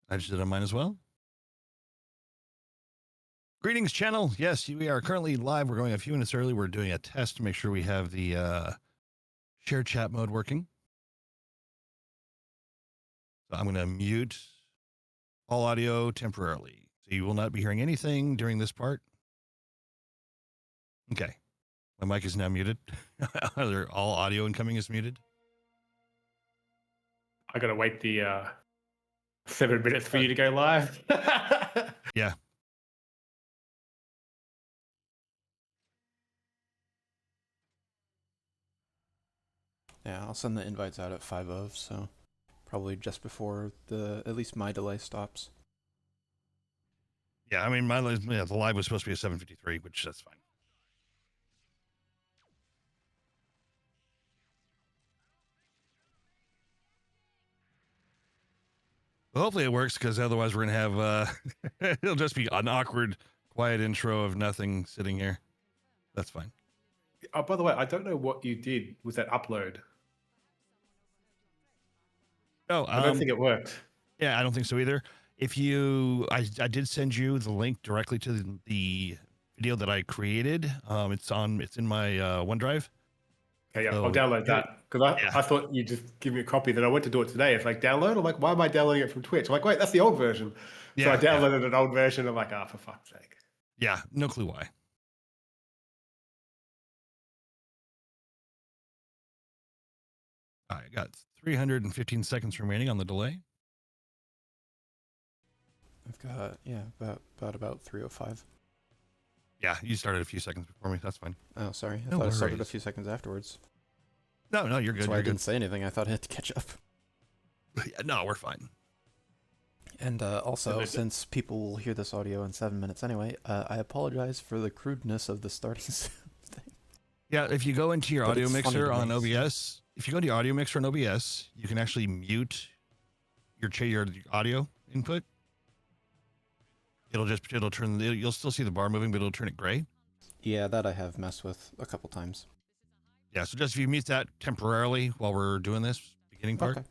I just did on mine as well. Greetings, channel. Yes, we are currently live. We're going a few minutes early. We're doing a test to make sure we have the share chat mode working. So I'm going to mute all audio temporarily. So you will not be hearing anything during this part. Okay. My mic is now muted. All audio incoming is muted. I gotta wait the 7 minutes for you to go live. Yeah. Yeah, I'll send the invites out at 5 of, so probably just before at least my delay stops. Yeah, I mean, the live was supposed to be at 7:53, which that's fine. Well, hopefully it works, because otherwise we're going to have, it'll just be an awkward, quiet intro of nothing sitting here. That's fine. Oh, by the way, I don't know what you did with that upload. Oh, I don't think it worked. Yeah, I don't think so either. If you, I did send you the link directly to the video that I created. It's in my OneDrive. Okay, yeah, So I'll download that because I thought you just give me a copy. Then I went to do it today. It's like download. I'm like, why am I downloading it from Twitch? I'm like, wait, that's the old version. So I downloaded an old version. I'm like, for fuck's sake. Yeah, no clue why. I got 315 seconds remaining on the delay. I've got, about 3:05. Yeah, you started a few seconds before me. That's fine. Oh, sorry. I No thought I started a worries. few seconds afterwards. No, you're good. That's why I You're didn't say anything. I thought I had to catch up. No, we're fine. And also, since people will hear this audio in 7 minutes anyway, I apologize for the crudeness of the starting thing. Yeah, if you go into your But audio it's funny mixer to on me, OBS, if you go to your audio mixer on OBS, you can actually mute your audio input. It'll turn, you'll still see the bar moving, but it'll turn it gray. Yeah, that I have messed with a couple times. Yeah, so just if you mute that temporarily while we're doing this beginning part. Okay.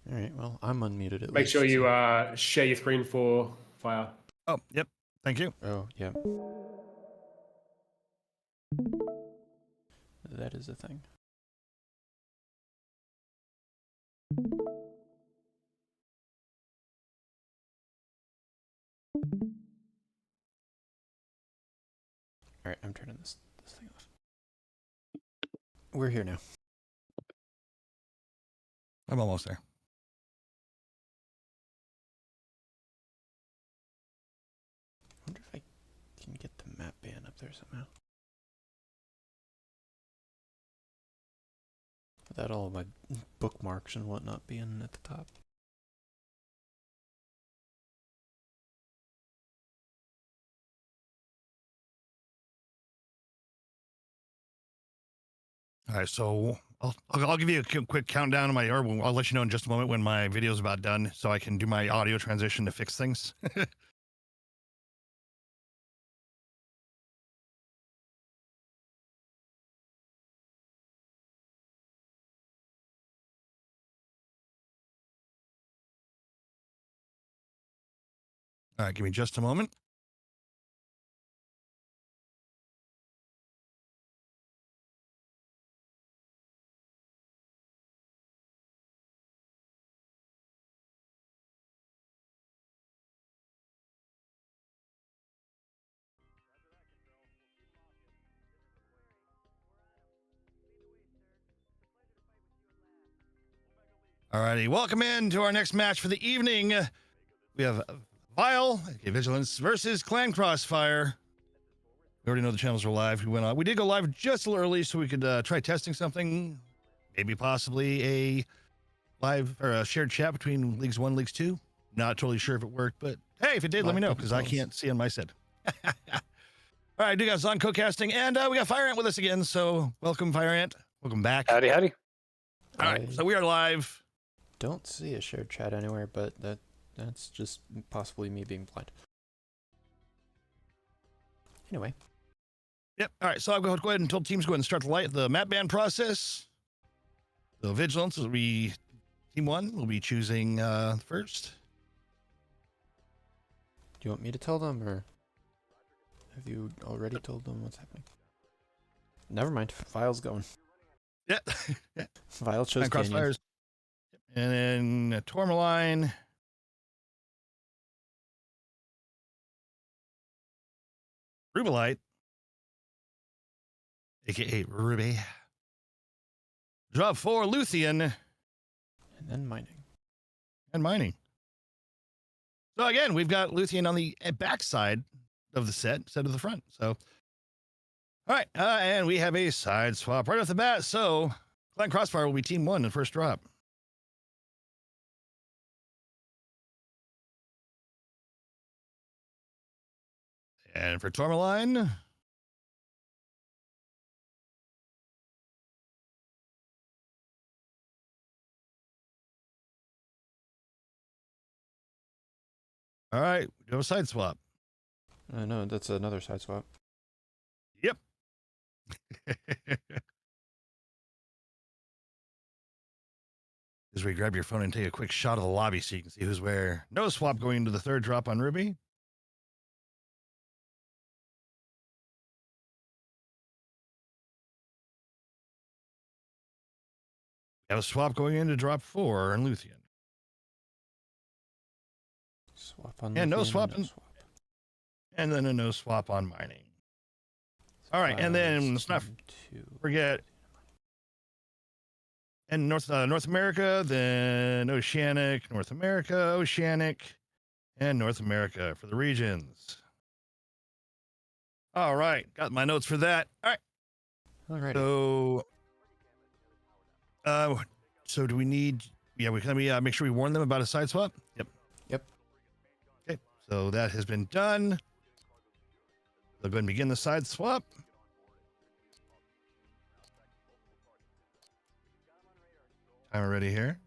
All right. Well, I'm unmuted at least. Make sure you share your screen for Fire. Oh, yep. Thank you. Oh, yeah. That is a thing. All right, I'm turning this thing off. We're here now. I'm almost there. I wonder if I can get the map ban up there somehow. Without all of my bookmarks and whatnot being at the top. All right, so I'll give you a quick countdown of or I'll let you know in just a moment when my video is about done, so I can do my audio transition to fix things. All right, give me just a moment. All righty, welcome in to our next match for the evening. We have Vile, Vigilance versus Clan Crossfire. We already know the channels are live. We did go live just a little early so we could try testing something, maybe possibly a live or a shared chat between Leagues 1, Leagues 2. Not totally sure if it worked, but hey, if it did, let me know because I can't see on my set. All right, I do got Zon co-casting, and we got Fire Ant with us again. So welcome, Fire Ant. Welcome back. Howdy, howdy. All right, so we are live. Don't see a shared chat anywhere, but that's just possibly me being blind. Anyway. Yep. All right, so I'll go ahead and tell teams go ahead and start the map ban process. So Vigilance will be team 1. Will be choosing first. Do you want me to tell them, or have you already told them what's happening? Never mind. Vile's going. Yeah. Vile chose Canyon. And then Tourmaline. Rubelite. AKA Ruby. Drop 4, Luthien. And then mining. And mining. So again, we've got Luthien on the backside of the set instead of the front. So, all right. And we have a side swap right off the bat. So, Clan Crossfire will be team 1 in first drop. And for Tourmaline. All right, we do a side swap. No, that's another side swap. Yep. As we grab your phone and take a quick shot of the lobby so you can see who's where. No swap going into the third drop on Ruby. Got a swap going into drop 4 on Luthien. Swap on and Luthien, no swap, no swap. And then a no swap on mining. All right, and then let's not forget. And North America, then Oceanic, North America, Oceanic, and North America for the regions. All right, got my notes for that. All right. Alrighty. So do we need? Yeah, let me make sure we warn them about a side swap. Yep. Okay, so that has been done. They'll go ahead and begin the side swap. Timer ready here.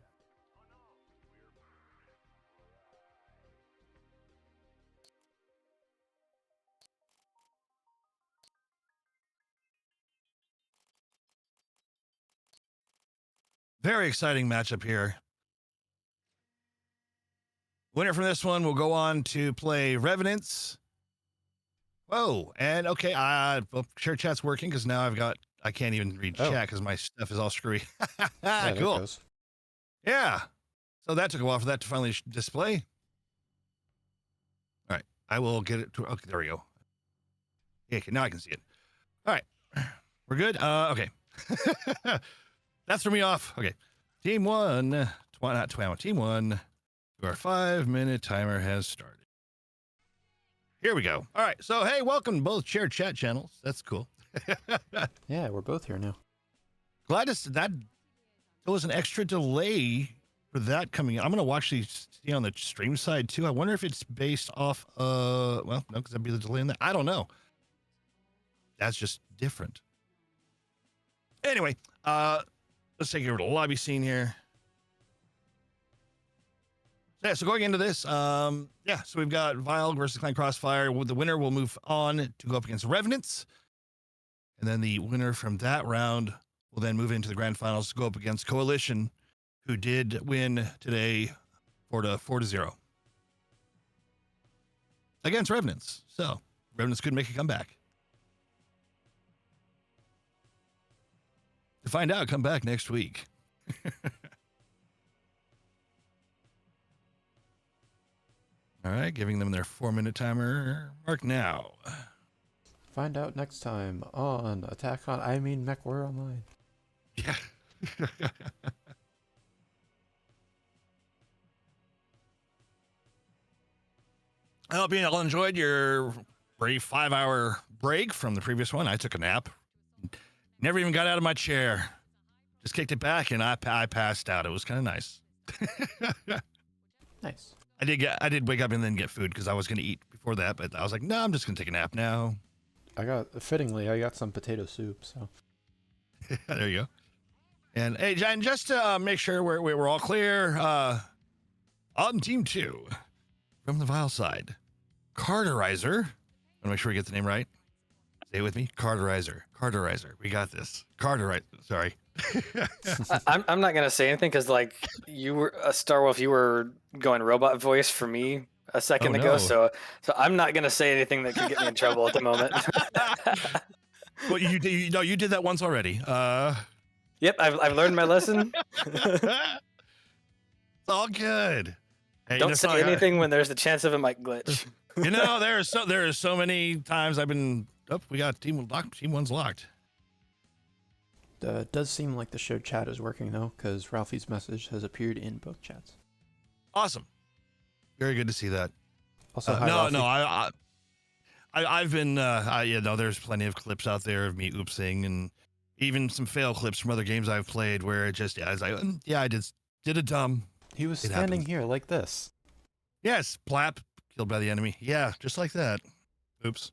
Very exciting matchup here. Winner from this one will go on to play Revenants. Whoa, and okay, well, share chat's working because now I can't even read chat because my stuff is all screwy. Yeah, cool. Yeah. So that took a while for that to finally display. All right, I will get it to. Okay, there we go. Yeah, okay, now I can see it. All right, we're good. Okay. That threw me off. Okay, team one, not Twam, team one. Our 5-minute timer has started. Here we go. All right. So, hey, welcome to both shared chat channels. That's cool. Yeah, we're both here now. Glad that there was an extra delay for that coming in. I'm going to watch these see on the stream side too. I wonder if it's based off, well, no, because that'd be the delay in that. I don't know. That's just different. Anyway, let's take it over to the lobby scene here. Yeah, so going into this, so we've got Vile versus Clan Crossfire. The winner will move on to go up against Revenants. And then the winner from that round will then move into the grand finals to go up against Coalition, who did win today 4-0 against Revenants. So Revenants couldn't make a comeback. To find out, come back next week. All right, giving them their 4-minute timer mark now. Find out next time on MechWarrior Online. Yeah. I hope you all enjoyed your brief 5-hour break from the previous one. I took a nap. Never even got out of my chair. Just kicked it back and I passed out. It was kind of nice. Nice. I did wake up and then get food because I was going to eat before that, but I was like, no, I'm just going to take a nap now. I got some potato soup, so. There you go. And hey, John, just to make sure we're all clear, on team 2 from the Vile side, Carterizer. I want to make sure we get the name right. Stay with me. Carterizer. We got this. Carterizer. Sorry. I'm not gonna say anything because like you were Star Wolf, you were going robot voice for me a second ago, so I'm not gonna say anything that could get me in trouble at the moment. Well, you did that once already. Yep, I've learned my lesson. It's all good. Hey, Don't say anything when there's the chance of a mic glitch. You know, there are so many times I've been. Oh, we got team locked. Team 1's locked. It does seem like the shared chat is working though, because Ralphie's message has appeared in both chats. Awesome. Very good to see that. Also, hi, Ralphie. I've been, there's plenty of clips out there of me oopsing and even some fail clips from other games I've played where it just, I was like, I did a dumb. He was standing here like this. Yes, plap, killed by the enemy. Yeah, just like that. Oops.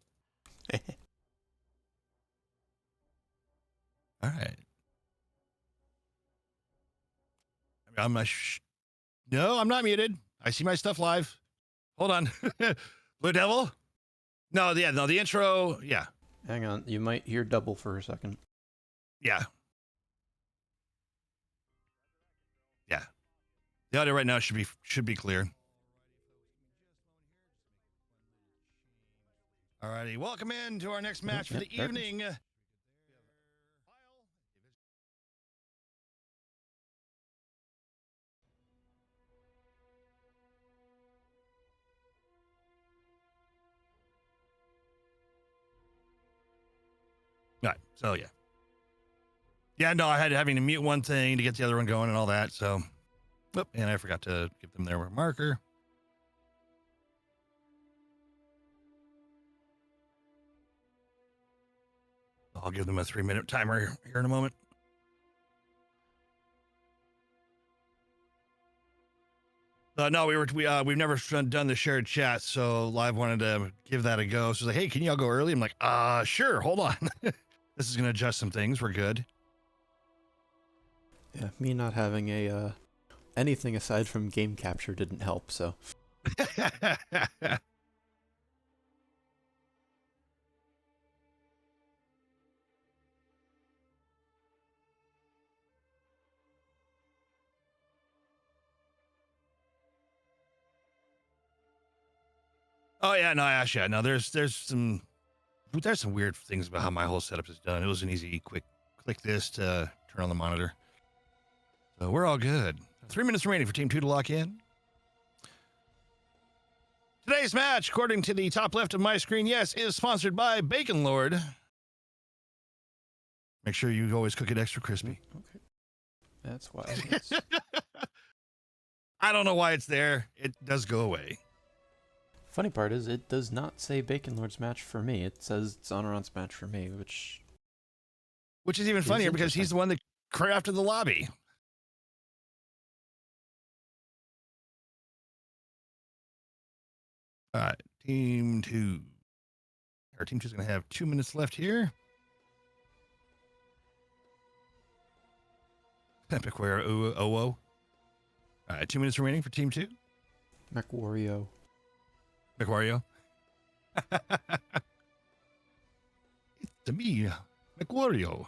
All right. No, I'm not muted. I see my stuff live. Hold on. Blue Devil? No, the intro. Yeah. Hang on. You might hear double for a second. Yeah. Yeah. The audio right now should be clear. All righty. Welcome in to our next match for the evening. Right. So yeah. Yeah, no, I had having to mute one thing to get the other one going and all that. So, and I forgot to give them their marker. I'll give them a 3-minute timer here in a moment. No, we've never done the shared chat, so Live wanted to give that a go. So it's like, hey, can y'all go early? I'm like, sure, hold on. This is gonna adjust some things. We're good. Yeah, me not having a anything aside from game capture didn't help, so. Oh yeah, no, actually, yeah, no. There's some weird things about how my whole setup is done. It was an easy, quick click this to turn on the monitor. So we're all good. 3 minutes remaining for Team 2 to lock in. Today's match, according to the top left of my screen, yes, is sponsored by Bacon Lord. Make sure you always cook it extra crispy. Okay. That's why. Yes. I don't know why it's there. It does go away. Funny part is it does not say Bacon Lord's match for me. It says it's Honoron's match for me, which is even funnier because he's the one that crafted the lobby. All right, Team 2. Our Team 2 is going to have 2 minutes left here. Epic Warrior OO. All right, 2 minutes remaining for Team 2. MechWario. MechWario. It's me, MechWario.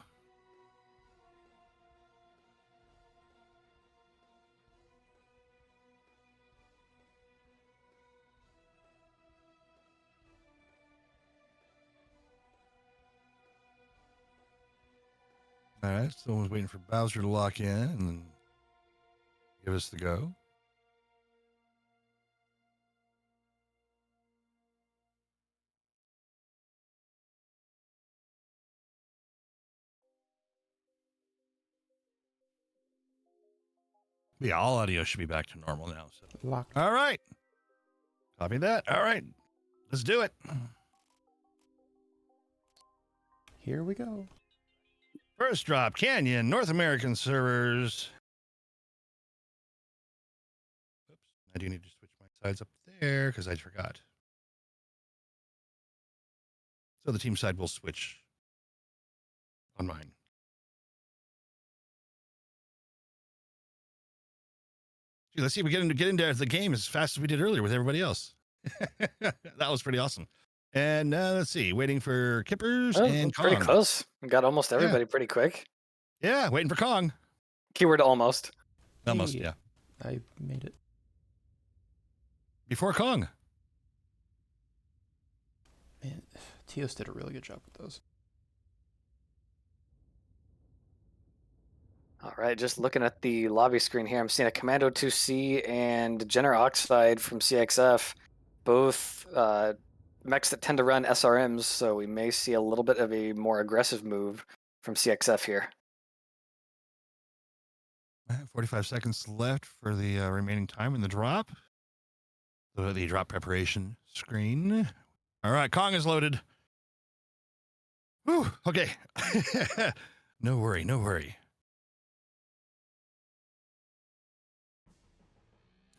All right, someone's waiting for Bowser to lock in and then give us the go. Yeah, all audio should be back to normal now. So. Locked. All right. Copy that. All right. Let's do it. Here we go. First drop, Canyon, North American servers. Oops. I do need to switch my sides up there because I forgot. So the team side will switch on mine. Gee, let's see if we get into the game as fast as we did earlier with everybody else. That was pretty awesome. And let's see, waiting for Kippers and Kong. Pretty close. We got almost everybody pretty quick. Yeah, waiting for Kong. Keyword almost. Almost, Hey, yeah. I made it. Before Kong. Man, Tios did a really good job with those. All right, just looking at the lobby screen here, I'm seeing a Commando 2C and Degener Oxide from CXF, both mechs that tend to run SRMs, so we may see a little bit of a more aggressive move from CXF here. 45 seconds left for the remaining time in the drop. The drop preparation screen. All right, Kong is loaded. Whew, okay. No worry, no worry.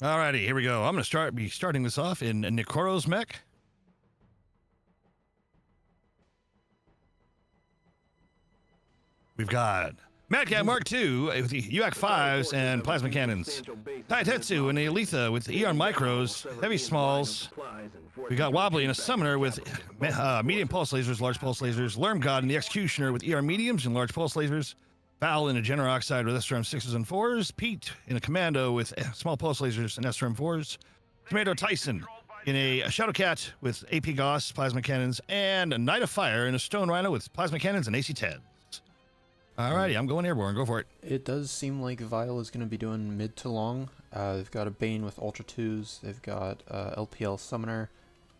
Alrighty, here we go. I'm going to be starting this off in Nikoro's mech. We've got Madcat Mark II with the UAC 5s and plasma cannons. Taitetsu and the Aletha with the Eon Micros, heavy smalls. We got Wobbly and a Summoner with medium pulse lasers, large pulse lasers. Lermgod and the Executioner with ER mediums and large pulse lasers. Val in a Degener Oxide with SRM 6s and 4s. Pete in a Commando with small pulse lasers and SRM 4s. Tomato Tyson in a Shadowcat with AP Gauss, plasma cannons. And a Knight of Fire in a Stone Rhino with plasma cannons and AC-10s. Alrighty, I'm going airborne. Go for it. It does seem like Vile is going to be doing mid to long. They've got a Bane with Ultra 2s. They've got LPL Summoner,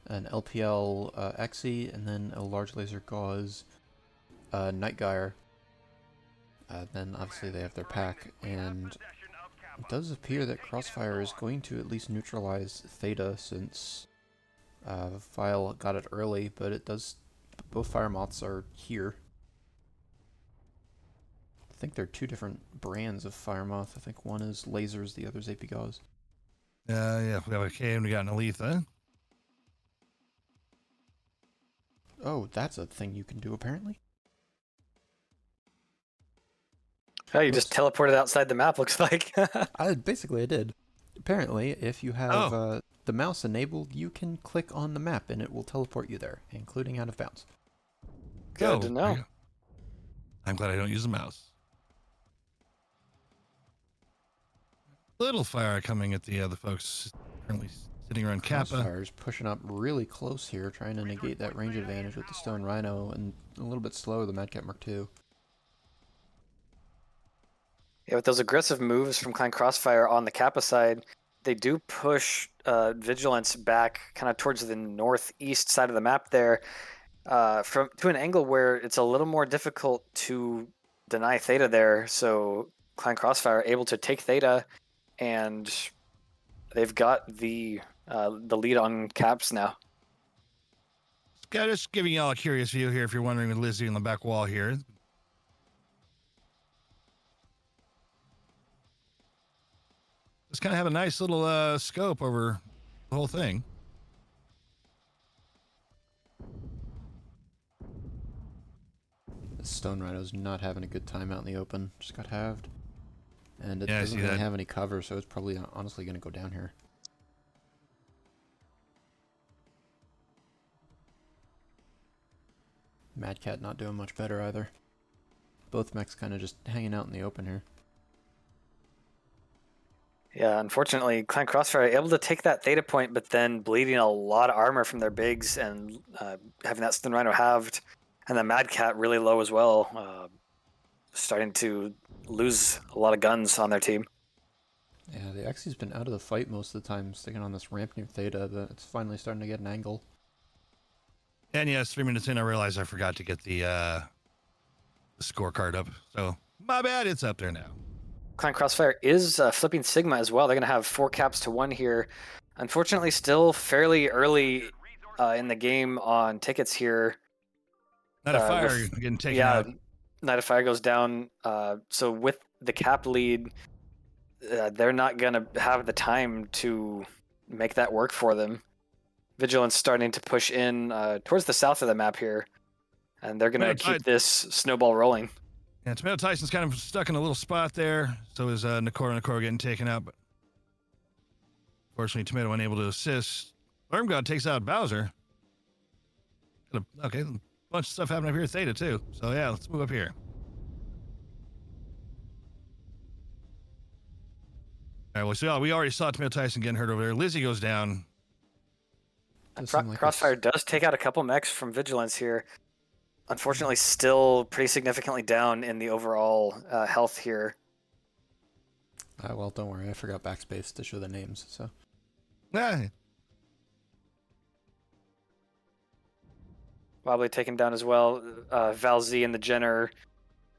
an LPL Exi, and then a large laser gauze Nightgyre. Then obviously they have their pack, and it does appear that Crossfire is going to at least neutralize Theta, since Vile got it early, but it does. Both Fire Moths are here. I think they're two different brands of Fire Moth. I think one is lasers, the other is AP Gauze. Yeah, we got a K and we got an Aletha. Oh, that's a thing you can do apparently. Oh, you just teleported outside the map, looks like. I did. Apparently, if you have the mouse enabled, you can click on the map and it will teleport you there, including out of bounds. Good to know. I'm glad I don't use the mouse. Little fire coming at the folks currently sitting around Kappa. Crossfire's pushing up really close here, trying to negate that range advantage with the Stone Rhino, and a little bit slow the Mad Cat Mark II. Yeah, with those aggressive moves from Clan Crossfire on the Kappa side, they do push Vigilance back kind of towards the northeast side of the map there, from to an angle where it's a little more difficult to deny Theta there. So Clan Crossfire able to take Theta, and they've got the lead on Caps now. Just giving y'all a curious view here if you're wondering with Lizzie on the back wall here. Just kind of have a nice little scope over the whole thing. The Stone Rhino's not having a good time out in the open. Just got halved. And it Yeah, doesn't really have any cover, so it's probably honestly going to go down here. Mad Cat not doing much better either. Both mechs kind of just hanging out in the open here. Yeah, unfortunately, Clan Crossfire able to take that Theta point, but then bleeding a lot of armor from their bigs and having that Stun Rhino halved, and the Mad Cat really low as well, starting to lose a lot of guns on their team. Yeah, the Xy's been out of the fight most of the time, sticking on this ramp near Theta, but it's finally starting to get an angle. And yes, 3 minutes in, I realized I forgot to get the scorecard up. So my bad, it's up there now. Clan Crossfire is flipping Sigma as well. They're going to have 4 caps to 1 here. Unfortunately, still fairly early in the game on tickets here. Night of Fire getting taken out. Yeah, Night of Fire goes down. So with the cap lead, they're not going to have the time to make that work for them. Vigilance starting to push in towards the south of the map here, and they're going to keep this snowball rolling. Yeah, Tomato Tyson's kind of stuck in a little spot there. So is Nakora getting taken out. But fortunately, Tomato unable to assist. Wormgod takes out Bowser. Okay, a bunch of stuff happening up here at Theta, too. So yeah, let's move up here. All right, well, so we already saw Tomato Tyson getting hurt over there. Lizzie goes down. Crossfire does take out a couple mechs from Vigilance here. Unfortunately, still pretty significantly down in the overall health here. Well, don't worry. I forgot backspace to show the names, so. Yeah. Wobbly taken down as well. Val Z and the Jenner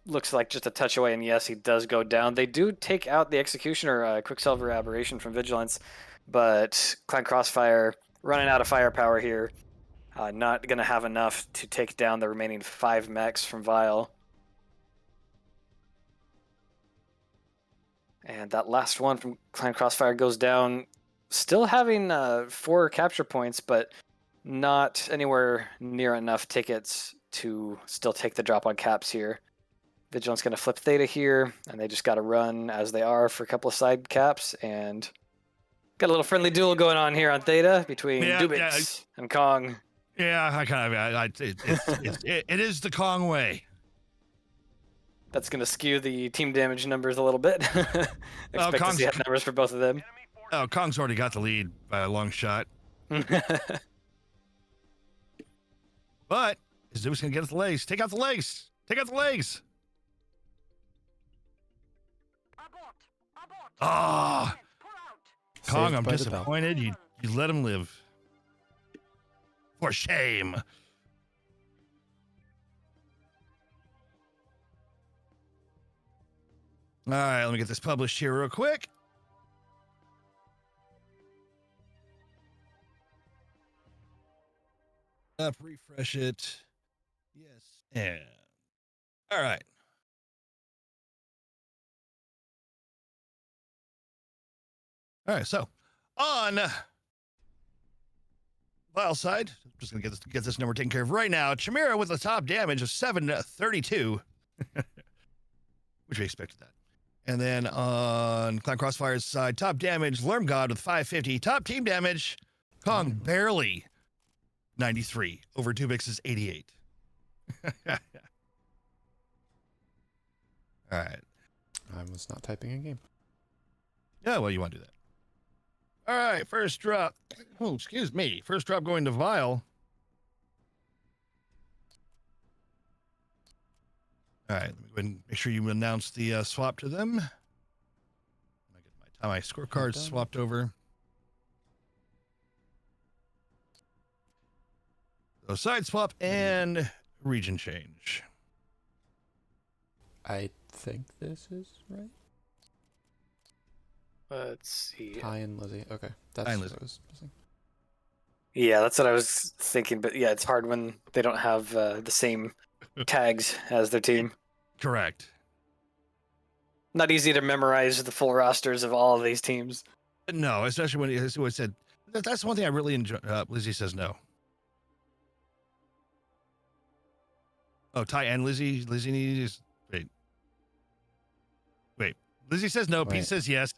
looks like just a touch away, and yes, he does go down. They do take out the Executioner Quicksilver Aberration from Vigilance, but Clan Crossfire running out of firepower here. Not going to have enough to take down the remaining 5 mechs from Vile. And that last one from Clan Crossfire goes down, still having 4 capture points, but not anywhere near enough tickets to still take the drop on caps here. Vigilance going to flip Theta here, and they just got to run as they are for a couple of side caps, and got a little friendly duel going on here on Theta between Dubix and Kong. Yeah, I kind of. It is the Kong way. That's going to skew the team damage numbers a little bit. Expect to see high numbers for both of them. Oh, Kong's already got the lead by a long shot. But is Dubix going to get at the legs? Take out the legs. Take out the legs. Ah, Kong, I'm disappointed. You let him live. For shame. All right, let me get this published here real quick. Refresh it. Yes. And all right. All right, so on Vile side, just gonna get this number taken care of right now. Chimera with a top damage of 732, which we expected that. And then on Clan Crossfire's side, top damage, Lermgod with 550. Top team damage, Kong barely 93 over Dubix's 88. All right. I was not typing in game. Yeah, well, you want to do that. All right, first drop. Oh, excuse me. First drop going to Vile. All right, let me go ahead and make sure you announce the swap to them. I get my scorecards swapped over. So side swap and region change. I think this is right. Let's see. Ty and Lizzie. Okay, that's what I was missing. Yeah, that's what I was thinking. But yeah, it's hard when they don't have the same tags as their team. Correct. Not easy to memorize the full rosters of all of these teams. No, especially when it said, that's one thing I really enjoy. Lizzie says no. Oh, Ty and Lizzie. Lizzie needs. Wait. Lizzie says no. Pete says yes.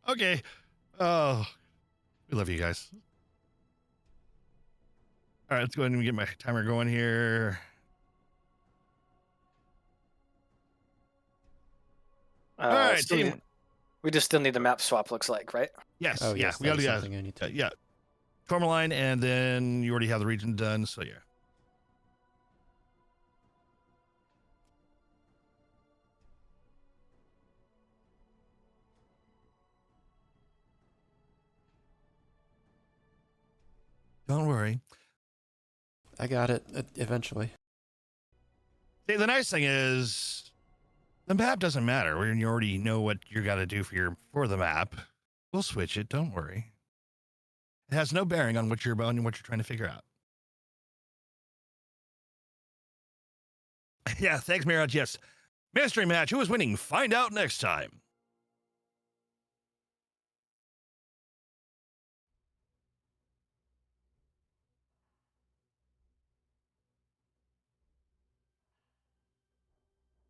Okay. Oh, we love you guys. All right, let's go ahead and get my timer going here. All right, team. We just still need a map swap, looks like, right? Yes. Oh, yeah. yes, We got to something I need to. yeah. Tourmaline, and then you already have the region done, so yeah. Don't worry. I got it eventually. See, the nice thing is the map doesn't matter. When you already know what you got to do for the map, we'll switch it. Don't worry. It has no bearing on what you're trying to figure out. Yeah, thanks, Mirage. Yes. Mystery match. Who is winning? Find out next time.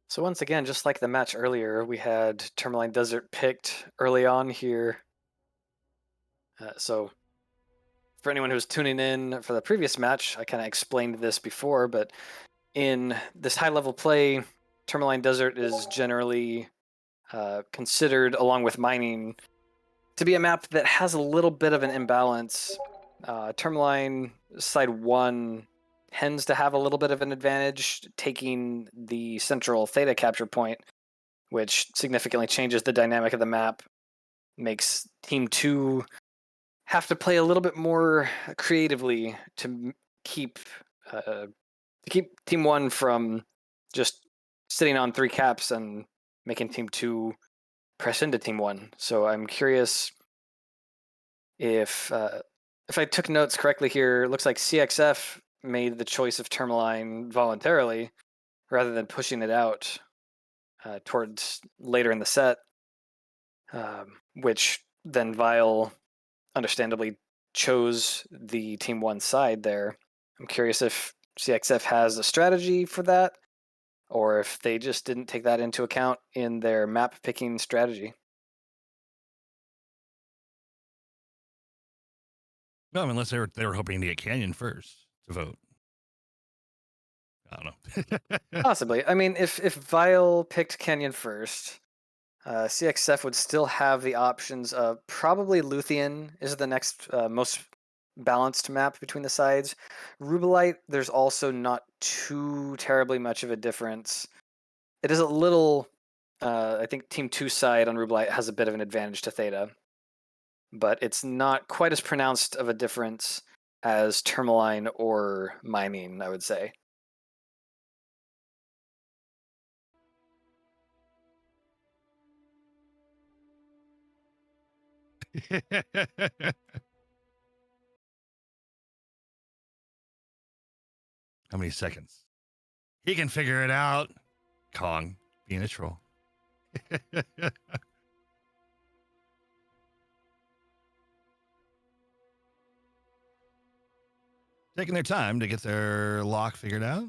So once again, just like the match earlier, we had Tourmaline Desert picked early on here. So for anyone who's tuning in for the previous match, I kind of explained this before, but in this high-level play, Tourmaline Desert is generally considered, along with mining, to be a map that has a little bit of an imbalance. Tourmaline side 1 tends to have a little bit of an advantage, taking the central theta capture point, which significantly changes the dynamic of the map, makes Team 2 have to play a little bit more creatively to keep Team 1 from just sitting on 3 caps and making Team 2 press into Team 1. So I'm curious if I took notes correctly here. It looks like CXF made the choice of Tourmaline voluntarily rather than pushing it out towards later in the set, which then Vile understandably chose the Team 1 side there. I'm curious if CXF has a strategy for that, or if they just didn't take that into account in their map picking strategy. No, unless they were hoping to get Canyon first to vote. I don't know. Possibly. I mean, if Vile picked Canyon first, CXF would still have the options of probably Luthien is the next most balanced map between the sides. Rubelite, there's also not too terribly much of a difference. It is a little, I think Team 2 side on Rubelite has a bit of an advantage to Theta, but it's not quite as pronounced of a difference as Tourmaline or Mining, I would say. How many seconds? He can figure it out. Kong being a troll. Taking their time to get their lock figured out.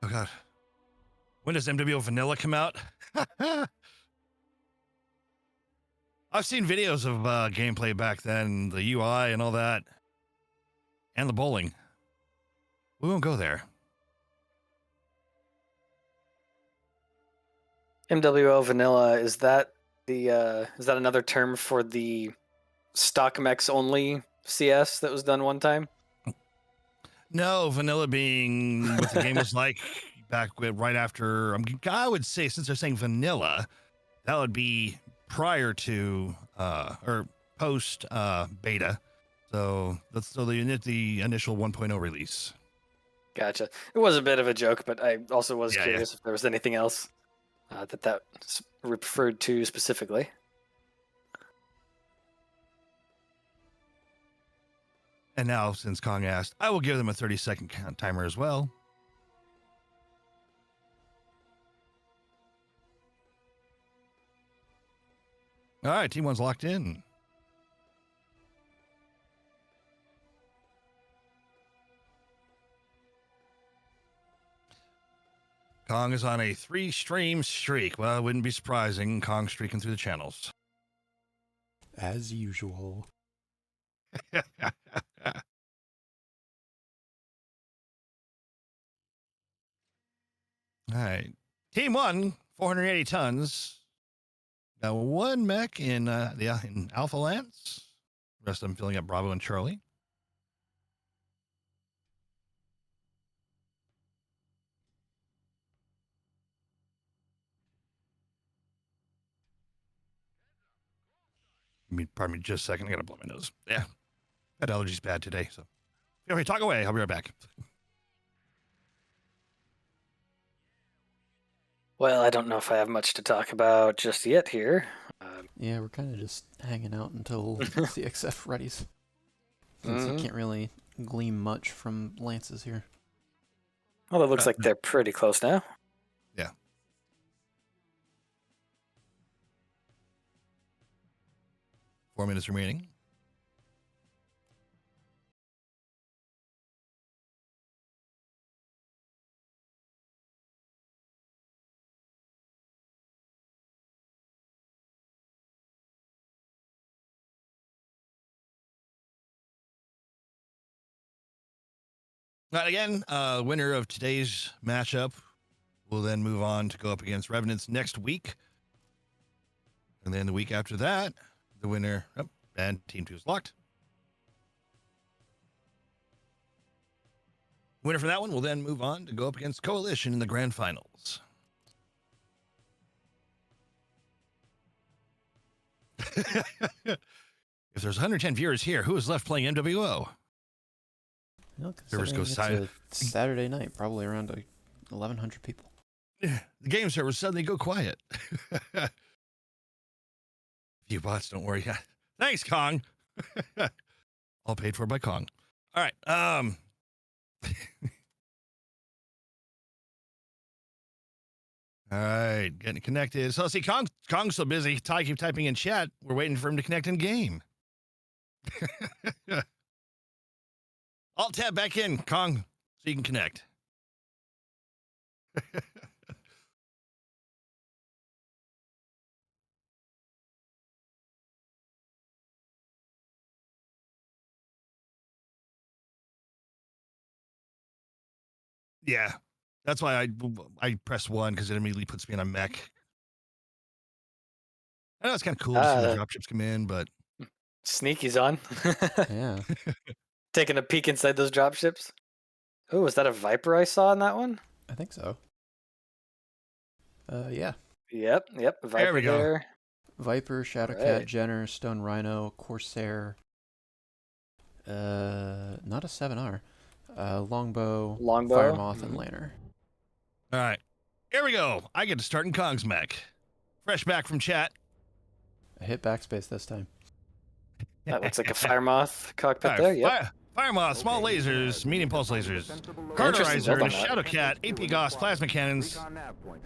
Oh God. When does MWO Vanilla come out? I've seen videos of gameplay back then, the UI and all that, and the bowling. We won't go there. MWO Vanilla, is that another term for the stock mechs only CS that was done one time? No, Vanilla being what the game was like back right after. I would say, since they're saying Vanilla, that would be prior to or post beta. So that's the initial 1.0 release. Gotcha. It was a bit of a joke, but I also was curious if there was anything else that referred to specifically. And now, since Kong asked, I will give them a 30-second count timer as well. All right, Team 1's locked in. Kong is on a 3-stream streak. Well, it wouldn't be surprising. Kong streaking through the channels. As usual. All right. Team 1, 480 tons. Got one mech in Alpha Lance. The rest of them filling up Bravo and Charlie. Pardon me just a second. I gotta blow my nose. Yeah. That allergy's bad today, so. Anyway, talk away. I'll be right back. Well, I don't know if I have much to talk about just yet here. Yeah, we're kind of just hanging out until CXF readies. Since you can't really glean much from Lances here. Well, it looks like they're pretty close now. Yeah. Four minutes remaining. Not again. Winner of today's matchup will then move on to go up against Revenants next week. And then the week after that, the winner, and Team 2 is locked. Winner for that one will then move on to go up against Coalition in the grand finals. If there's 110 viewers here, who is left playing MWO? Servers go silent. Saturday night, probably around 1,100 people. The game servers suddenly go quiet. Few bots, don't worry. Thanks, Kong. All paid for by Kong. All right. All right, getting connected. So see, Kong's so busy. Ty keep typing in chat. We're waiting for him to connect in game. I'll tab back in, Kong, so you can connect. Yeah, that's why I press 1 because it immediately puts me in a mech. I know it's kind of cool to see the dropships come in, but Sneaky's on. Yeah. Taking a peek inside those dropships. Oh, is that a Viper I saw in that one? I think so. Yeah. Yep. Viper there we go. there. Viper, Shadowcat, Jenner, Stone Rhino, Corsair. Not a 7R. Longbow, Firemoth, and Lanner. All right, here we go. I get to start in Kong's mech. Fresh back from chat. I hit backspace this time. That looks like a Firemoth cockpit there. Yep. Firemoth, small lasers, medium pulse lasers, Carderizer, Shadowcat, AP Gauss, plasma cannons,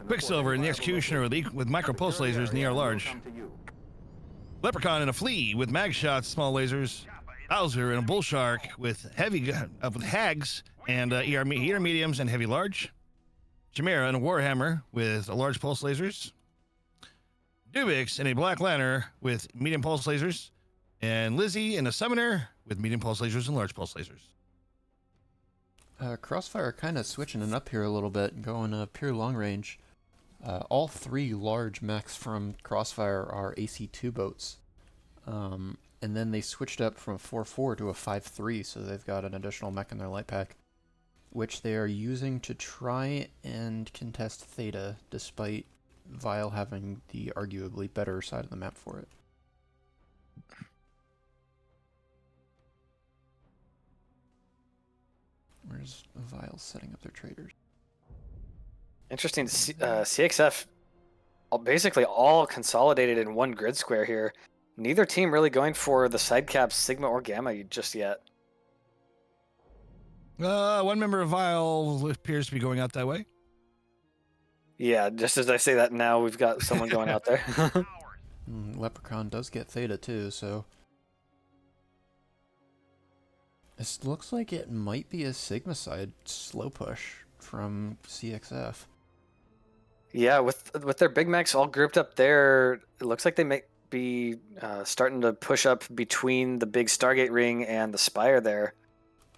Quicksilver, and the Executioner with micro pulse lasers in the ER large, Leprechaun and a Flea with mag shots, small lasers, Bowser and a Bull Shark with heavy with Hags and ER mediums and heavy large, Chimera and a Warhammer with large pulse lasers. Dubix and a Black Lantern with medium pulse lasers. And Lizzie and a Summoner with medium pulse lasers and large pulse lasers. Crossfire kind of switching it up here a little bit, going pure long range. All 3 large mechs from Crossfire are AC2 boats. And then they switched up from a 4-4 to a 5-3, so they've got an additional mech in their light pack, which they are using to try and contest Theta, despite Vile having the arguably better side of the map for it. Where's Vile setting up their traders? Interesting to see, CXF basically all consolidated in one grid square here. Neither team really going for the side caps Sigma or Gamma just yet. One member of Vile appears to be going out that way. Yeah, just as I say that now, we've got someone going out there. Leprechaun does get Theta too, so... This looks like it might be a Sigma side slow push from CXF. Yeah, with their big mechs all grouped up there, it looks like they may be starting to push up between the big Stargate ring and the Spire there.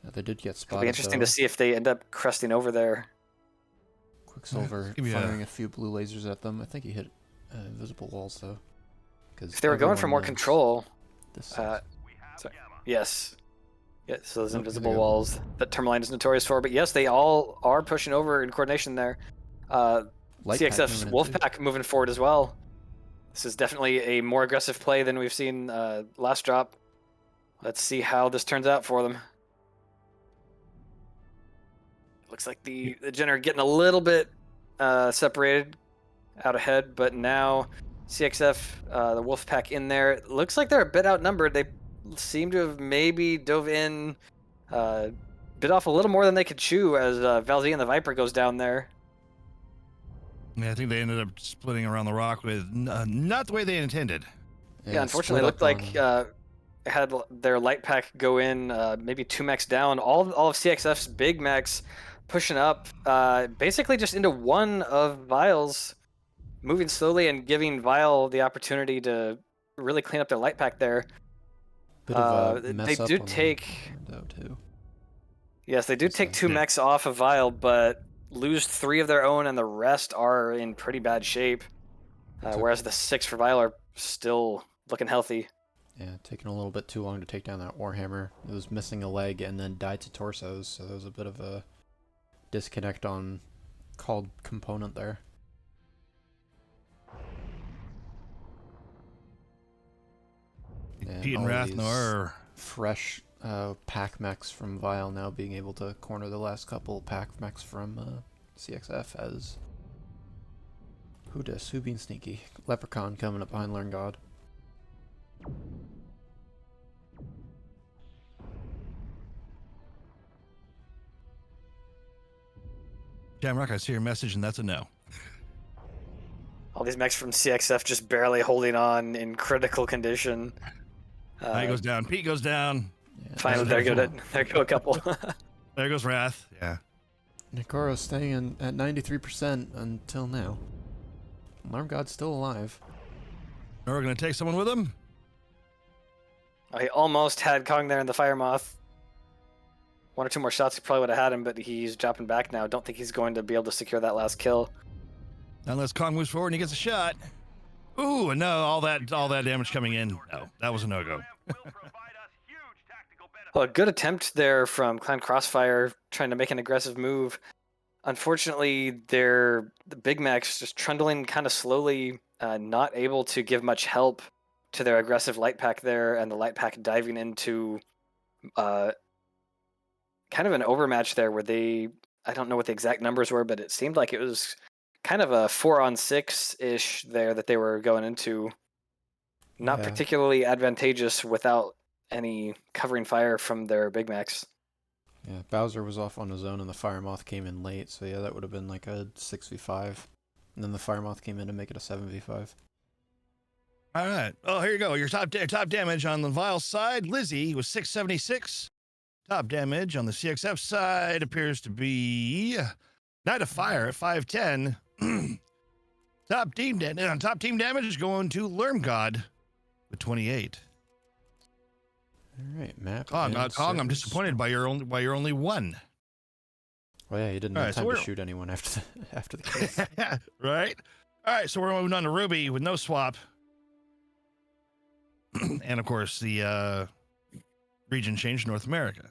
They did get spotted. It'll be interesting to see if they end up crusting over there. Quicksilver firing a few blue lasers at them. I think he hit invisible walls though. If they were going for more control, sorry. Yes. Yeah, so those invisible walls that Tourmaline is notorious for. But yes, they all are pushing over in coordination there. CXF's Wolfpack moving forward as well. This is definitely a more aggressive play than we've seen last drop. Let's see how this turns out for them. Looks like the Jenner getting a little bit separated out ahead, but now CXF, the Wolfpack in there. It looks like they're a bit outnumbered. They seem to have maybe dove in, bit off a little more than they could chew as Valzy and the Viper goes down there. Yeah, I think they ended up splitting around the rock with not the way they intended. Yeah, unfortunately, it looked like had their light pack go in, maybe 2 mechs down. All of CXF's big mechs pushing up, basically just into one of Vile's, moving slowly and giving Vile the opportunity to really clean up their light pack there. They do take. Yes, they do take 2 mechs off of Vile, but lose 3 of their own, and the rest are in pretty bad shape. Whereas the 6 for Vile are still looking healthy. Yeah, taking a little bit too long to take down that Warhammer. It was missing a leg and then died to torsos, so there was a bit of a disconnect on called component there. Pete and Rathnor. Fresh pack mechs from Vile now being able to corner the last couple pack mechs from CXF as who being sneaky? Leprechaun coming up behind Learn God. Jamrock, I see your message, and that's a no. All these mechs from CXF just barely holding on in critical condition. He goes down. Pete goes down. Yeah, finally, there go a couple. There goes Wrath. Yeah. Nikoro's staying at 93% until now. Alarm God's still alive. Are we going to take someone with him? Oh, he almost had Kong there in the Fire Moth. 1 or 2 more shots, he probably would have had him, but he's dropping back now. Don't think he's going to be able to secure that last kill. Unless Kong moves forward and he gets a shot. Ooh, and no, all that damage coming in. No, that was a no-go. Well, a good attempt there from Clan Crossfire, trying to make an aggressive move. Unfortunately, the Big Macs just trundling kind of slowly, not able to give much help to their aggressive light pack there, and the light pack diving into kind of an overmatch there where I don't know what the exact numbers were, but it seemed like it was kind of a 4-on-6-ish there that they were going into. Not particularly advantageous without any covering fire from their Big Macs. Yeah, Bowser was off on his own and the Fire Moth came in late, so yeah, that would have been like a 6v5. And then the Fire Moth came in to make it a 7v5. All right. Oh, here you go. Your top damage on the Vile side, Lizzie, was 676. Top damage on the CXF side appears to be Night of Fire at 510. top team damage is going to Lermgod with 28. All right, map. Kong, and I'm servers. disappointed by your only one. Oh yeah, you didn't have time to shoot anyone after the kill. Right? All right, so we're moving on to Ruby with no swap. And of course, the region change to North America.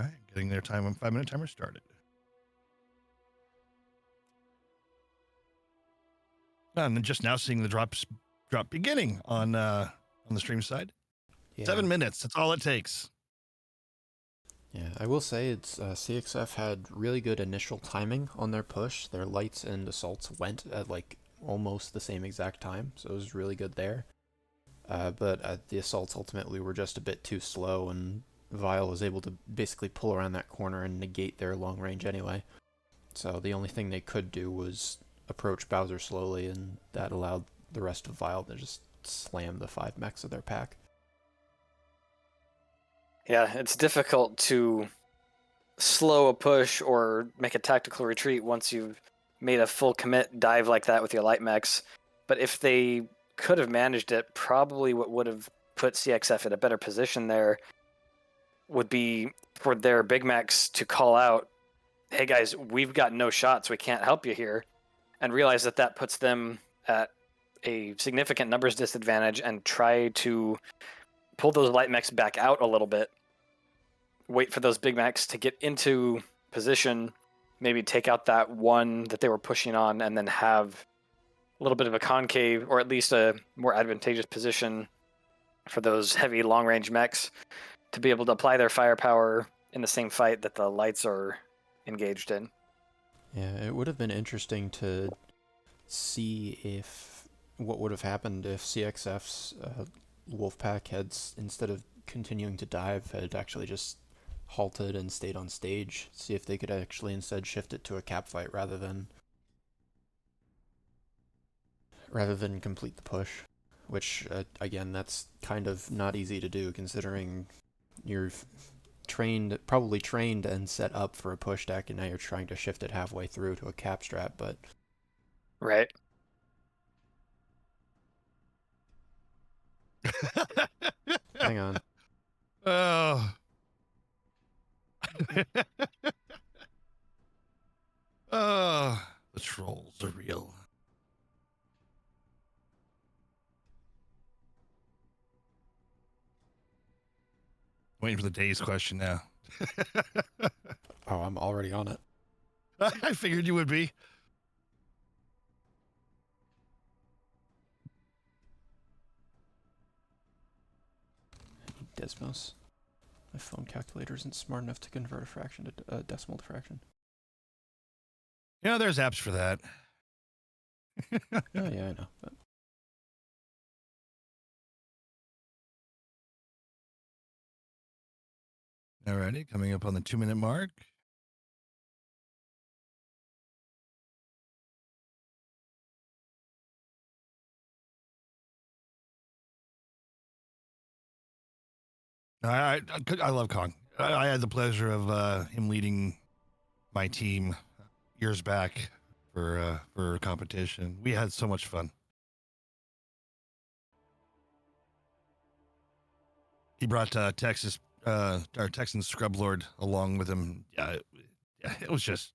All right, getting their 5-minute timer started. And then just now seeing the drop beginning on the stream side. Yeah. 7 minutes, that's all it takes. Yeah, I will say it's CXF had really good initial timing on their push. Their lights and assaults went at like almost the same exact time, so it was really good there. But the assaults ultimately were just a bit too slow, and Vile was able to basically pull around that corner and negate their long range anyway. So the only thing they could do was approach Bowser slowly, and that allowed the rest of Vile to just slam the 5 mechs of their pack. Yeah, it's difficult to slow a push or make a tactical retreat once you've made a full commit dive like that with your light mechs. But if they could have managed it, probably what would have put CXF in a better position there would be for their big mechs to call out, hey guys, we've got no shots, we can't help you here, and realize that that puts them at a significant numbers disadvantage, and try to pull those light mechs back out a little bit, wait for those big mechs to get into position, maybe take out that one that they were pushing on, and then have a little bit of a concave, or at least a more advantageous position for those heavy long-range mechs to be able to apply their firepower in the same fight that the lights are engaged in. Yeah, it would have been interesting to see what would have happened if CXF's Wolfpack had, instead of continuing to dive, had actually just halted and stayed on stage. See if they could actually instead shift it to a cap fight rather than complete the push. Which, again, that's kind of not easy to do, considering you're probably trained and set up for a push deck, and now you're trying to shift it halfway through to a cap strap, but... Right. Hang on. Oh. Oh, the trolls are real. Waiting for the day's question now. Oh, I'm already on it. I figured you would be. Desmos. My phone calculator isn't smart enough to convert a fraction to a decimal to fraction. You know, there's apps for that. Oh yeah, I know. But... Alrighty, coming up on the 2-minute mark. I love Kong. I had the pleasure of him leading my team years back for a competition. We had so much fun. He brought our Texan scrub lord along with him. Yeah, it was just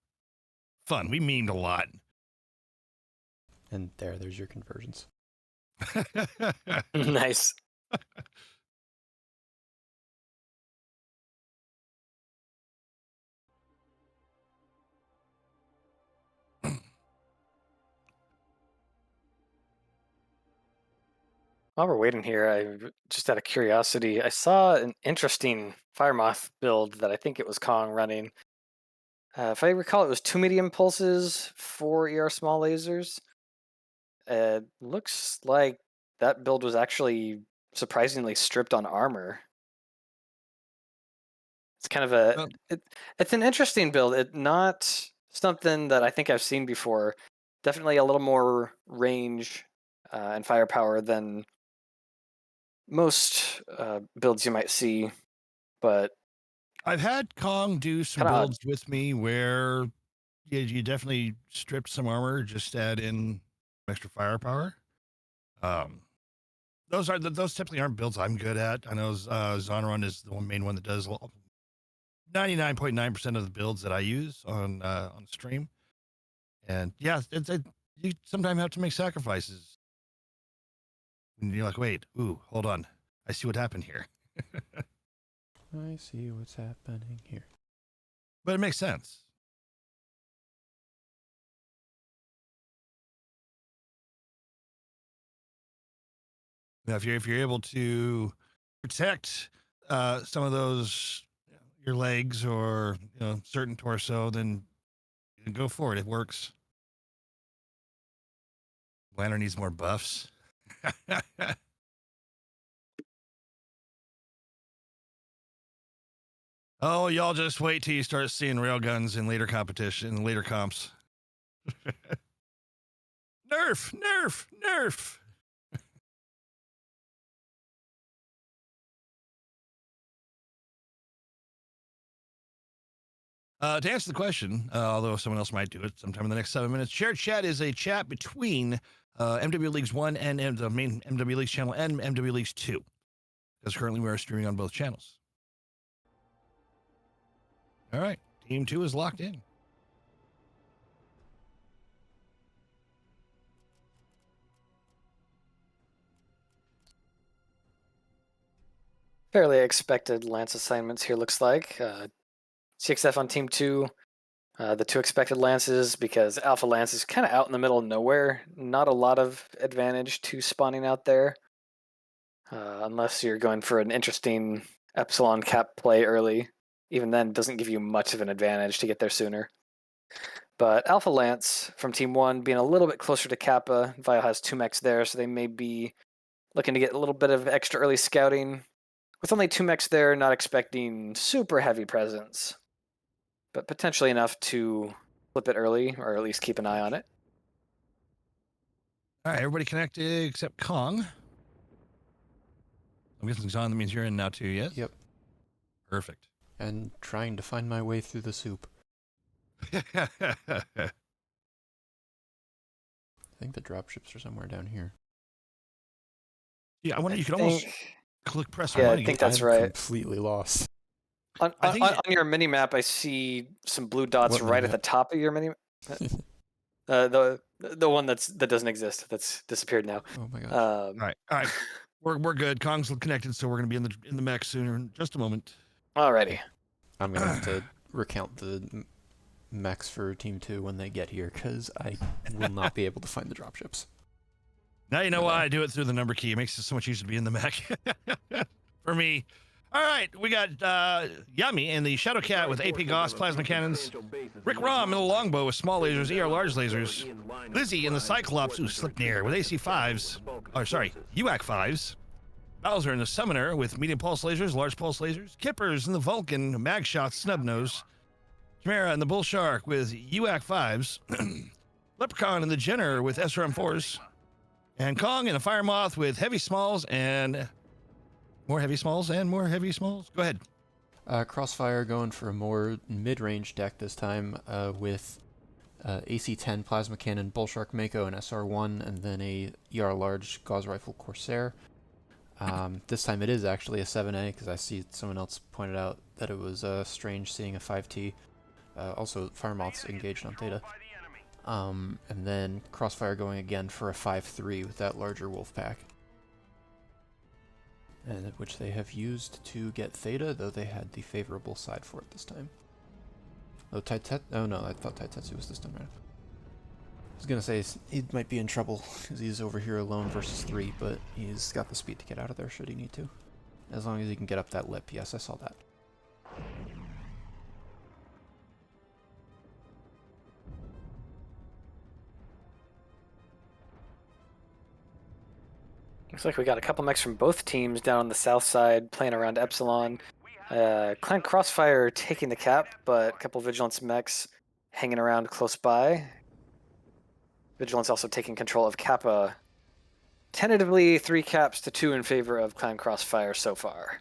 fun. We memed a lot. And there's your conversions. Nice. While we're waiting here, I just out of curiosity, I saw an interesting Firemoth build that I think it was Kong running. If I recall, it was 2 medium pulses, 4 ER small lasers. Looks like that build was actually surprisingly stripped on armor. It's kind of a it's an interesting build. It's not something that I think I've seen before. Definitely a little more range and firepower than most builds you might see, but I've had Kong do some Kinda odd. builds with me where you definitely stripped some armor, just add in extra firepower. Those typically aren't builds I'm good at. I know Zonron is the main one that does 99.9% of the builds that I use on stream. And yeah, you sometimes have to make sacrifices. And you're like, wait, hold on. I see what happened here. I see what's happening here. But it makes sense. Now, if you're able to protect some of those, your legs or certain torso, then go for it. It works. Lantern needs more buffs. Oh, y'all just wait till you start seeing railguns in later competition, later comps. Nerf, nerf, nerf. To answer the question, although someone else might do it sometime in the next 7 minutes, shared chat is a chat between MW Leagues 1 and the main MW Leagues channel and MW Leagues 2, because currently we are streaming on both channels. All right, Team 2 is locked in. Fairly expected Lance assignments here, looks like. CXF on Team 2. The 2 expected Lances, because Alpha Lance is kind of out in the middle of nowhere. Not a lot of advantage to spawning out there. Unless you're going for an interesting Epsilon cap play early. Even then, it doesn't give you much of an advantage to get there sooner. But Alpha Lance from Team 1 being a little bit closer to Kappa. Vile has 2 mechs there, so they may be looking to get a little bit of extra early scouting. With only 2 mechs there, not expecting super heavy presence, but potentially enough to flip it early, or at least keep an eye on it. All right, everybody connected except Kong. I'm guessing Zon, that means you're in now too, yes? Yep. Perfect. And trying to find my way through the soup. I think the dropships are somewhere down here. Yeah, I wonder, you could almost press Yeah, one. I think that's I'm right. Completely lost. On your mini map, I see some blue dots right at the top of your mini. The one that doesn't exist, that's disappeared now. Oh my gosh. All right. We're good. Kong's connected, so we're gonna be in the mech sooner in just a moment. Alrighty. I'm gonna have to recount the mechs for Team 2 when they get here, because I will not be able to find the dropships. Now you know why I do it through the number key. It makes it so much easier to be in the mech. For me. All right, we got Yummy and the Shadow Cat with AP Gauss plasma cannons. Rick Rom in the Longbow with small lasers, ER large lasers. Lizzie in the Cyclops, Slipnir with AC5s. Oh, sorry, UAC 5s. Bowser in the Summoner with medium pulse lasers, large pulse lasers. Kippers in the Vulcan, mag shots, snub nose. Chimera in the Bull Shark with UAC 5s. Leprechaun in the Jenner with SRM 4s. And Kong in the Fire Moth with heavy smalls and more heavy smalls and more heavy smalls. Go ahead. Crossfire going for a more mid-range deck this time with AC-10 Plasma Cannon, Bullshark Mako, and SR-1, and then a ER Large Gauss Rifle Corsair. This time it is actually a 7A, because I see someone else pointed out that it was strange seeing a 5T. Also, Fire Moth's engaged on Theta. And then Crossfire going again for a 5-3 with that larger wolf pack. And which they have used to get Theta, though they had the favorable side for it this time. Oh, oh no, I thought Taitetsu was this time right. I was gonna say he might be in trouble because he's over here alone versus 3, but he's got the speed to get out of there should he need to. As long as he can get up that lip. Yes, I saw that. Looks like we got a couple mechs from both teams down on the south side playing around Epsilon. Clan Crossfire taking the cap, but a couple Vigilance mechs hanging around close by. Vigilance also taking control of Kappa. Tentatively 3 caps to 2 in favor of Clan Crossfire so far.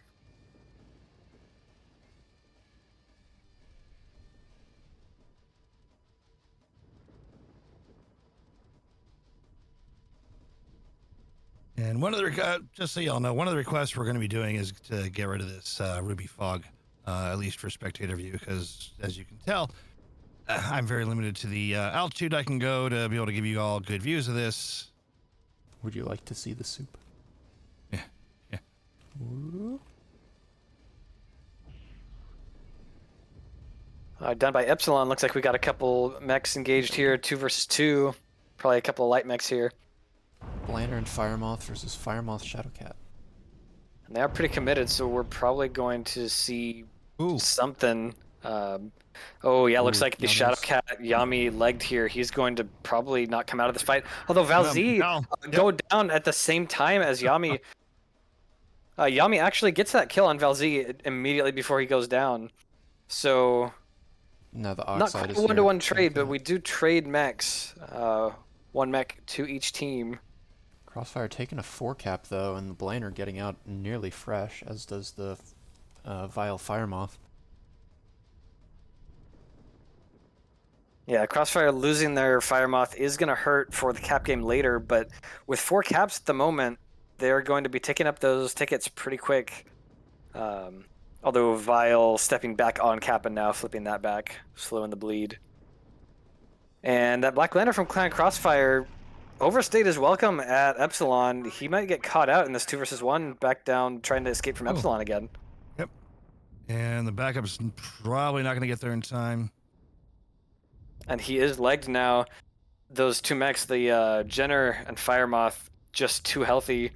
And one of the just so y'all know, one of the requests we're going to be doing is to get rid of this Ruby fog, at least for spectator view, because as you can tell, I'm very limited to the altitude I can go to be able to give you all good views of this. Would you like to see the soup? Yeah, yeah. Ooh. Down by Epsilon, looks like we got a couple mechs engaged here, 2 versus 2. Probably a couple of light mechs here. Blander and Firemoth versus Firemoth Shadowcat. And they are pretty committed, so we're probably going to see something. Oh, yeah, looks like the Shadowcat Yami legged here. He's going to probably not come out of this fight. Although Valzy go down at the same time as Yami. Yami actually gets that kill on Valzy immediately before he goes down. So, no, the not Oxide quite is a one-to-one trade, but we do trade mechs. 1 mech to each team. Crossfire taking a 4 cap though, and the Blainer getting out nearly fresh, as does the Vile Firemoth. Yeah, Crossfire losing their Firemoth is going to hurt for the cap game later, but with 4 caps at the moment, they're going to be taking up those tickets pretty quick. Although Vile stepping back on cap and now flipping that back, slowing the bleed. And that Black Lantern from Clan Crossfire overstayed his welcome at Epsilon. He might get caught out in this 2 versus 1, back down trying to escape from Epsilon again. Yep. And the backup's probably not going to get there in time. And he is legged now. Those 2 mechs, the Jenner and Firemoth, just too healthy.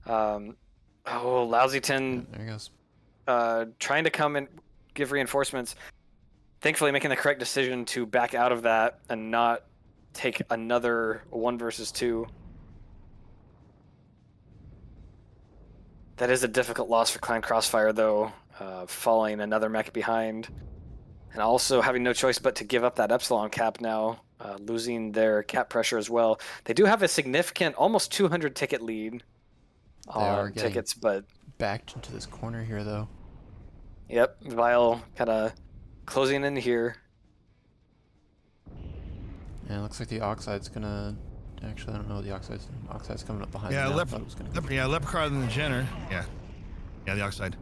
Lousyton There he goes. trying to come and give reinforcements. Thankfully making the correct decision to back out of that and not take another 1 versus 2. That is a difficult loss for Clan Crossfire, though, falling another mech behind. And also having no choice but to give up that Epsilon cap now, losing their cap pressure as well. They do have a significant, almost 200 ticket lead on tickets, but... backed into this corner here, though. Yep, Vile kind of closing in here. Yeah, it looks like the Oxide's gonna... Actually, I don't know what the Oxide's doing. Oxide's coming up behind Yeah, him now. Leprechaun and the Jenner. Yeah, the Oxide.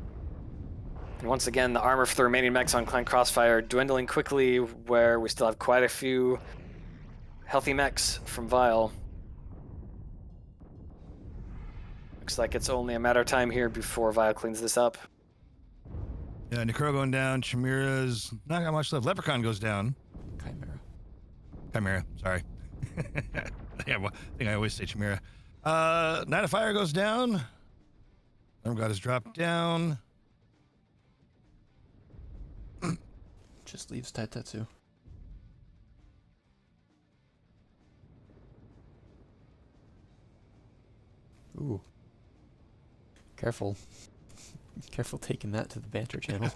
And once again, the armor for the remaining mechs on Clan Crossfire dwindling quickly, where we still have quite a few healthy mechs from Vile. Looks like it's only a matter of time here before Vile cleans this up. Yeah, Necro going down. Chimera's not got much left. Leprechaun goes down. Chimera, sorry. Yeah, well, I think I always say Chimera. Night of Fire goes down. Lamb God has dropped down. Just leaves Taitetsu. Ooh. Careful. Careful taking that to the banter channel.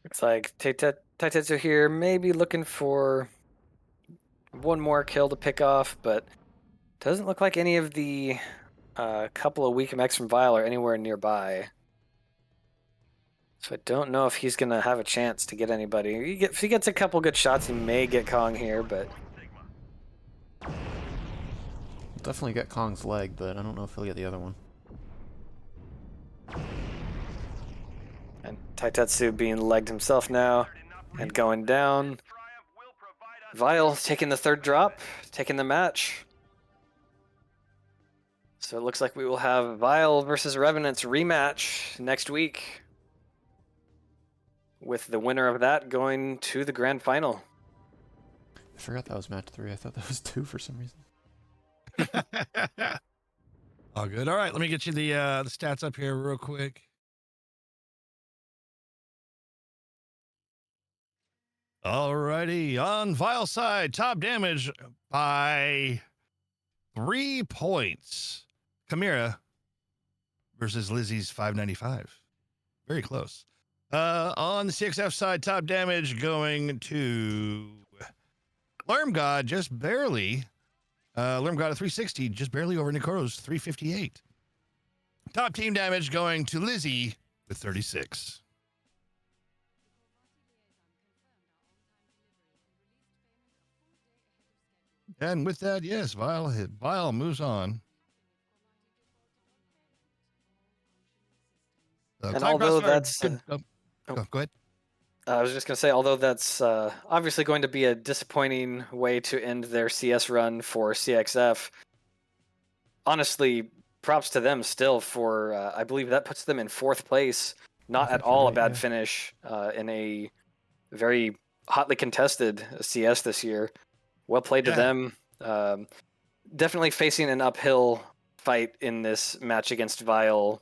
Looks like Taitetsu here, maybe looking for 1 more kill to pick off, but doesn't look like any of the couple of weak mechs from Vile are anywhere nearby. So I don't know if he's going to have a chance to get anybody. If he gets a couple good shots, he may get Kong here, but... Definitely get Kong's leg, but I don't know if he'll get the other one. And Taitetsu being legged himself now and going down. Vile taking the 3rd drop, taking the match. So it looks like we will have Vile versus Revenants rematch next week, with the winner of that going to the grand final. I forgot that was match 3. I thought that was 2 for some reason. All good. All right, let me get you the stats up here real quick. Alrighty, on Vile side, top damage by 3 points. Chimera versus Lizzie's 595. Very close. On the CXF side, top damage going to Lermgod just barely. Lermgod at 360, just barely over Nikoro's 358. Top team damage going to Lizzie with 36. And with that, yes, Vile moves on. And although that's go ahead. I was just going to say, although that's obviously going to be a disappointing way to end their CS run for CXF, honestly, props to them still for, I believe that puts them in 4th place. Not at all a bad finish in a very hotly contested CS this year. Well played to them. Definitely facing an uphill fight in this match against Vile.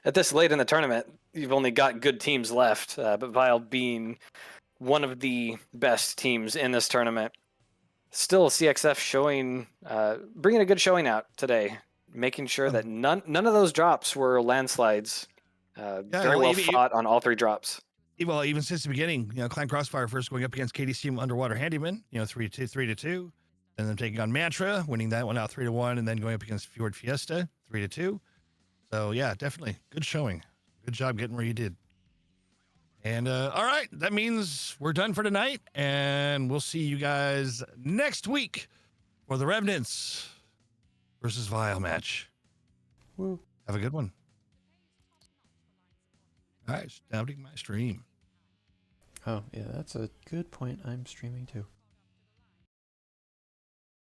At this late in the tournament, you've only got good teams left, but Vile being one of the best teams in this tournament. Still, CXF showing, bringing a good showing out today, making sure that none of those drops were landslides. Very well fought on all 3 drops. Well, even since the beginning, Clan Crossfire first going up against KDC Underwater Handyman, 3-2, and then taking on Mantra, winning that one out 3-1, and then going up against Fjord Fiesta 3-2. So yeah, definitely good showing. Good job getting where you did. And all right, that means we're done for tonight, and we'll see you guys next week for the Revenants versus Vile match. Woo. Have a good one. All right, downloading my stream. Oh, yeah, that's a good point. I'm streaming too.